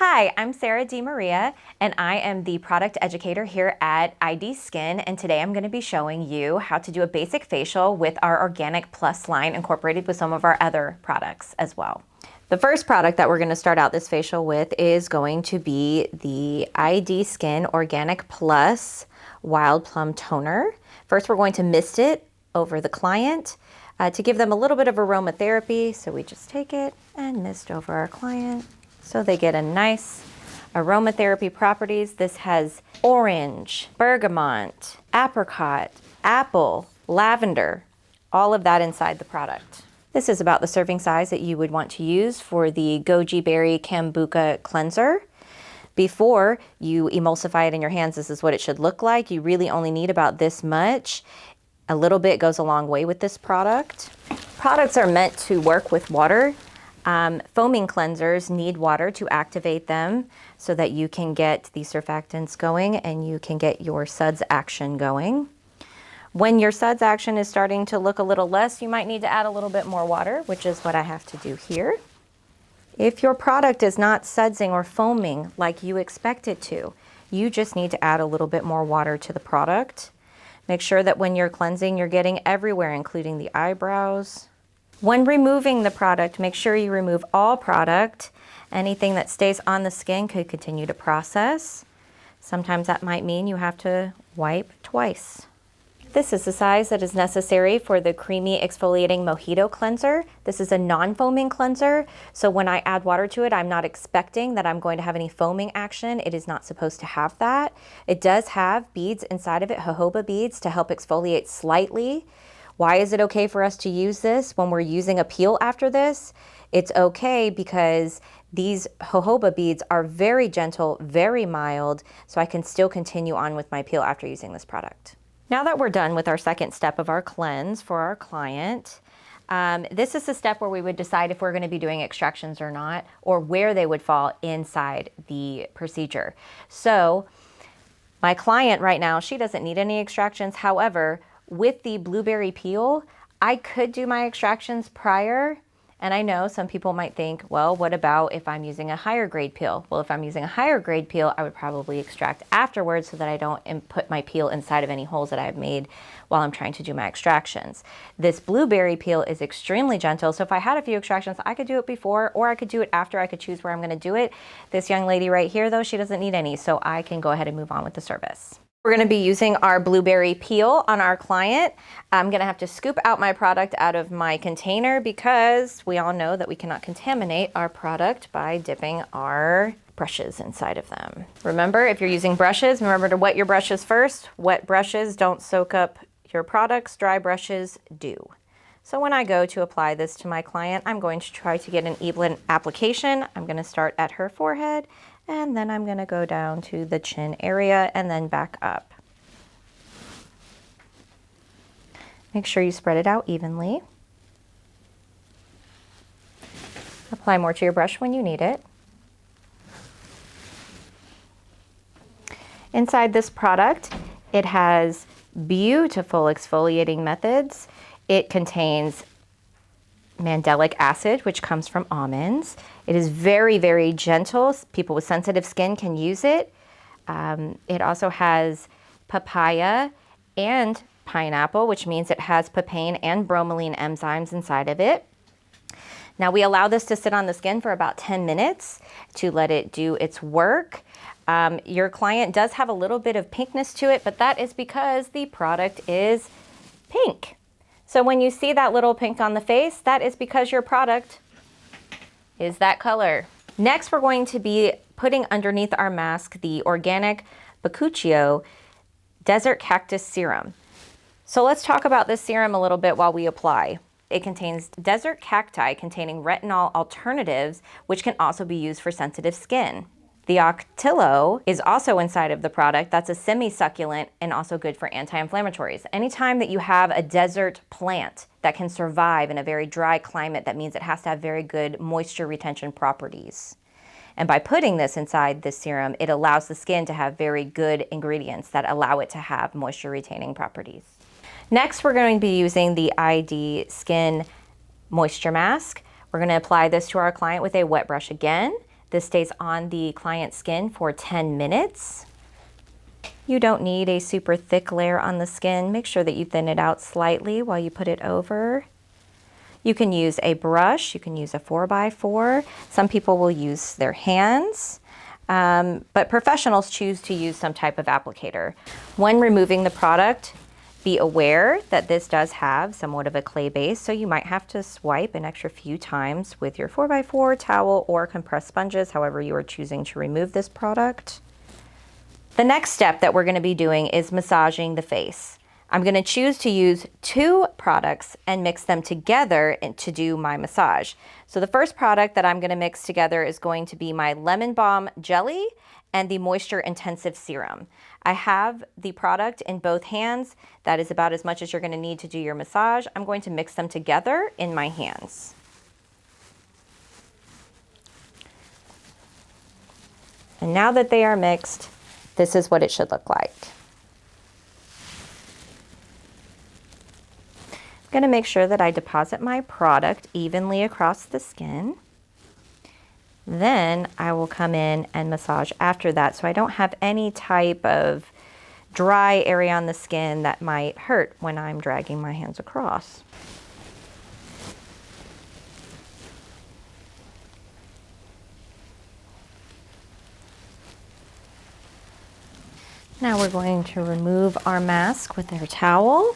Hi, I'm Sarah DiMaria, and I am the product educator here at ID Skin, and today I'm going to be showing you how to do a basic facial with our Organic Plus line incorporated with some of our other products as well. The first product that we're going to start out this facial with is going to be the ID Skin Organic Plus Wild Plum Toner. First, we're going to mist it over the client to give them a little bit of aromatherapy. So we just take it and mist over our client so they get a nice aromatherapy properties. This has orange, bergamot, apricot, apple, lavender, all of that inside the product. This is about the serving size that you would want to use for the Goji Berry Kombucha Cleanser. Before you emulsify it in your hands, this is what it should look like. You really only need about this much. A little bit goes a long way with this product. Products are meant to work with water. Foaming cleansers need water to activate them so that you can get the surfactants going and you can get your suds action going. When your suds action is starting to look a little less, you might need to add a little bit more water, which is what I have to do here. If your product is not sudsing or foaming like you expect it to, you just need to add a little bit more water to the product. Make sure that when you're cleansing, you're getting everywhere, including the eyebrows. When removing the product, make sure you remove all product. Anything that stays on the skin could continue to process. Sometimes that might mean you have to wipe twice. This is the size that is necessary for the Creamy Exfoliating Mojito Cleanser. This is a non-foaming cleanser, so when I add water to it, I'm not expecting that I'm going to have any foaming action. It is not supposed to have that. It does have beads inside of it, jojoba beads, to help exfoliate slightly. Why is it okay for us to use this when we're using a peel after this? It's okay because these jojoba beads are very gentle, very mild, so I can still continue on with my peel after using this product. Now that we're done with our second step of our cleanse for our client, this is the step where we would decide if we're going to be doing extractions or not, or where they would fall inside the procedure. So my client right now, she doesn't need any extractions. However, with the blueberry peel, I could do my extractions prior. And I know some people might think, well, what about if I'm using a higher grade peel? Well, if I'm using a higher grade peel, I would probably extract afterwards so that I don't put my peel inside of any holes that I've made while I'm trying to do my extractions. This blueberry peel is extremely gentle. So if I had a few extractions, I could do it before or I could do it after. I could choose where I'm gonna do it. This young lady right here though, she doesn't need any, so I can go ahead and move on with the service. We're going to be using our blueberry peel on our client. I'm going to have to scoop out my product out of my container because we all know that we cannot contaminate our product by dipping our brushes inside of them. Remember, if you're using brushes, remember to wet your brushes first. Wet brushes don't soak up your products, dry brushes do. So when I go to apply this to my client, I'm going to try to get an even application. I'm going to start at her forehead, and then I'm going to go down to the chin area and then back up. Make sure you spread it out evenly. Apply more to your brush when you need it. Inside this product, it has beautiful exfoliating methods. It contains mandelic acid, which comes from almonds. It is very, very gentle. People with sensitive skin can use it. It also has papaya and pineapple, which means it has papain and bromelain enzymes inside of it. Now we allow this to sit on the skin for about 10 minutes to let it do its work. Your client does have a little bit of pinkness to it, but that is because the product is pink. So when you see that little pink on the face, that is because your product is that color. Next, we're going to be putting underneath our mask the Organic Bakuchiyo Desert Cactus Serum. So let's talk about this serum a little bit while we apply. It contains desert cacti containing retinol alternatives, which can also be used for sensitive skin. The octillo is also inside of the product. That's a semi-succulent and also good for anti-inflammatories. Anytime that you have a desert plant that can survive in a very dry climate, that means it has to have very good moisture retention properties. And by putting this inside this serum, it allows the skin to have very good ingredients that allow it to have moisture retaining properties. Next, we're going to be using the ID Skin Moisture Mask. We're going to apply this to our client with a wet brush again. This stays on the client's skin for 10 minutes. You don't need a super thick layer on the skin. Make sure that you thin it out slightly while you put it over. You can use a brush, you can use a 4x4. Some people will use their hands, but professionals choose to use some type of applicator. When removing the product, be aware that this does have somewhat of a clay base, so you might have to swipe an extra few times with your 4x4 towel or compressed sponges, however you are choosing to remove this product. The next step that we're going to be doing is massaging the face. I'm going to choose to use 2 products and mix them together to do my massage. So the first product that I'm going to mix together is going to be my Lemon Balm Jelly and the Moisture Intensive Serum. I have the product in both hands. That is about as much as you're going to need to do your massage. I'm going to mix them together in my hands. And now that they are mixed, this is what it should look like. I'm going to make sure that I deposit my product evenly across the skin. Then I will come in and massage after that so I don't have any type of dry area on the skin that might hurt when I'm dragging my hands across. Now we're going to remove our mask with our towel.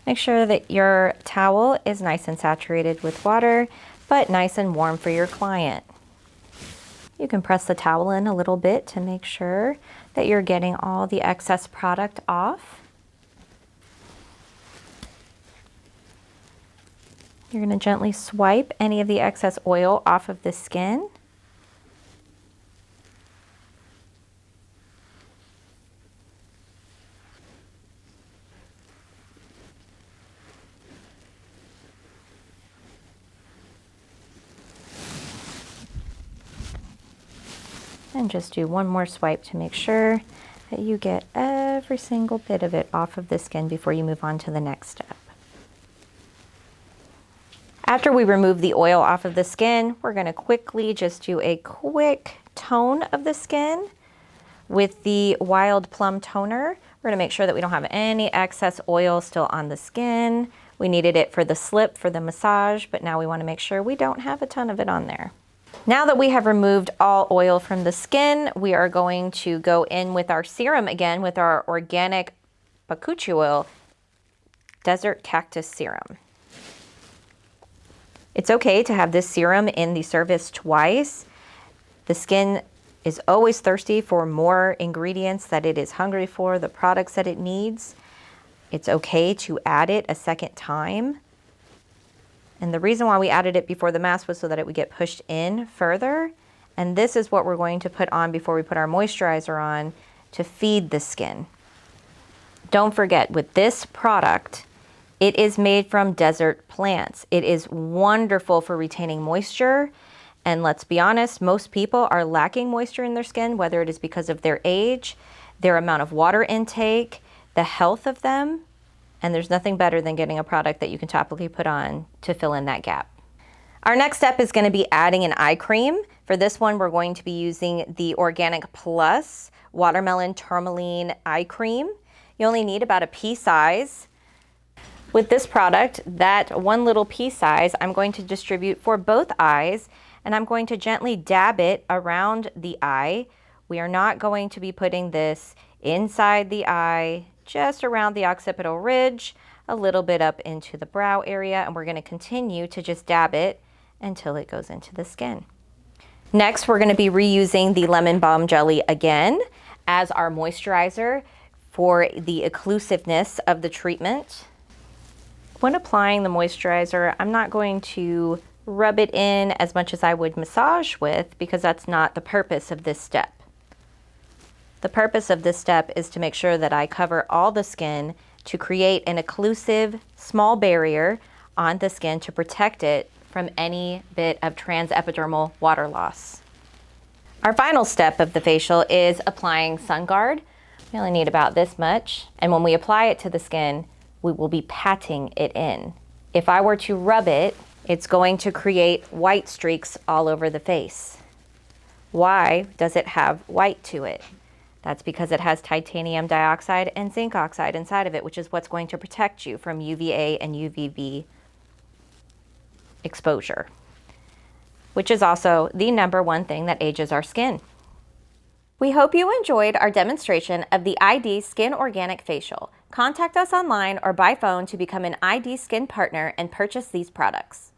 Make sure that your towel is nice and saturated with water, but nice and warm for your client. You can press the towel in a little bit to make sure that you're getting all the excess product off. You're going to gently swipe any of the excess oil off of the skin. And just do one more swipe to make sure that you get every single bit of it off of the skin before you move on to the next step. After we remove the oil off of the skin, we're going to quickly just do a quick tone of the skin with the Wild Plum Toner. We're going to make sure that we don't have any excess oil still on the skin. We needed it for the slip, for the massage, but now we want to make sure we don't have a ton of it on there. Now that we have removed all oil from the skin, we are going to go in with our serum again with our organic bakuchi oil desert cactus serum. It's okay to have this serum in the service twice. The skin is always thirsty for more ingredients that it is hungry for, the products that it needs. It's okay to add it a second time. And the reason why we added it before the mask was so that it would get pushed in further. And this is what we're going to put on before we put our moisturizer on to feed the skin. Don't forget, with this product, it is made from desert plants. It is wonderful for retaining moisture. And let's be honest, most people are lacking moisture in their skin, whether it is because of their age, their amount of water intake, the health of them. And there's nothing better than getting a product that you can topically put on to fill in that gap. Our next step is going to be adding an eye cream. For this one, we're going to be using the Organic Plus Watermelon Tourmaline Eye Cream. You only need about a pea size. With this product, that one little pea size, I'm going to distribute for both eyes, and I'm going to gently dab it around the eye. We are not going to be putting this inside the eye, just around the occipital ridge, a little bit up into the brow area, and we're going to continue to just dab it until it goes into the skin. Next, we're going to be reusing the Lemon Balm Jelly again as our moisturizer for the occlusiveness of the treatment. When applying the moisturizer, I'm not going to rub it in as much as I would massage with, because that's not the purpose of this step. The purpose of this step is to make sure that I cover all the skin to create an occlusive small barrier on the skin to protect it from any bit of transepidermal water loss. Our final step of the facial is applying SunGuard. We only need about this much, and when we apply it to the skin, we will be patting it in. If I were to rub it, it's going to create white streaks all over the face. Why does it have white to it? That's because it has titanium dioxide and zinc oxide inside of it, which is what's going to protect you from UVA and UVB exposure, which is also the #1 thing that ages our skin. We hope you enjoyed our demonstration of the ID Skin Organic Facial. Contact us online or by phone to become an ID Skin partner and purchase these products.